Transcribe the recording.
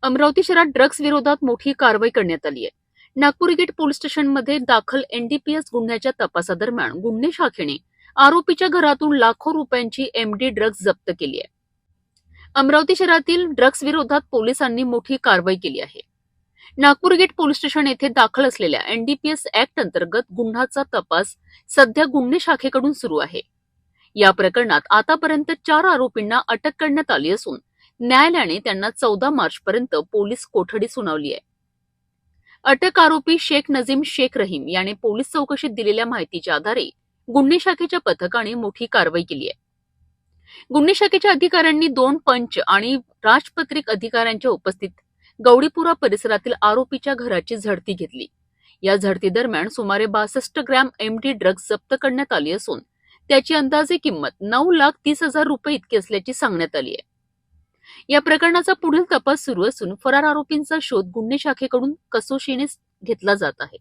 अमरावती शहरात ड्रग्ज विरोधात मोठी कारवाई करण्यात आली आहे. नागपूर गेट पोलीस स्टेशनमध्ये दाखल एनडीपीएस गुन्ह्याच्या तपासादरम्यान गुन्हे शाखेने आरोपीच्या घरातून लाखो रुपयांची एमडी ड्रग्ज जप्त केली आहे. अमरावती शहरातील ड्रग्ज विरोधात पोलिसांनी मोठी कारवाई केली आहे. नागपूर गेट पोलीस स्टेशन येथे दाखल असलेल्या एनडीपीएस ऍक्ट अंतर्गत गुन्ह्याचा तपास सध्या गुन्हे शाखेकडून सुरू आहे. या प्रकरणात आतापर्यंत 4 आरोपींना अटक करण्यात आली असून न्यायालयाने त्यांना 14 मार्चपर्यंत पोलीस कोठडी सुनावली आहे. अटक आरोपी शेख नजीम शेख रहीम याने पोलीस चौकशीत दिलेल्या माहितीच्या आधारे गुन्हे शाखेच्या पथकाने मोठी कारवाई केली आहे. गुन्हे शाखेच्या अधिकाऱ्यांनी 2 पंच आणि राजपत्रित अधिकाऱ्यांच्या उपस्थितीत गौडीपुरा परिसरातील आरोपीच्या घराची झडती घेतली. या झडती दरम्यान सुमारे 62 ग्रॅम एमडी ड्रग्ज जप्त करण्यात आली असून त्याची अंदाजे किंमत 9,30,000 रुपये इतकी असल्याची सांगण्यात आली आहे. या प्रकरणाचा पुढील तपास सुरू असून फरार आरोपींचा शोध गुन्हे शाखेकडून कसोशीने घेतला जात आहे.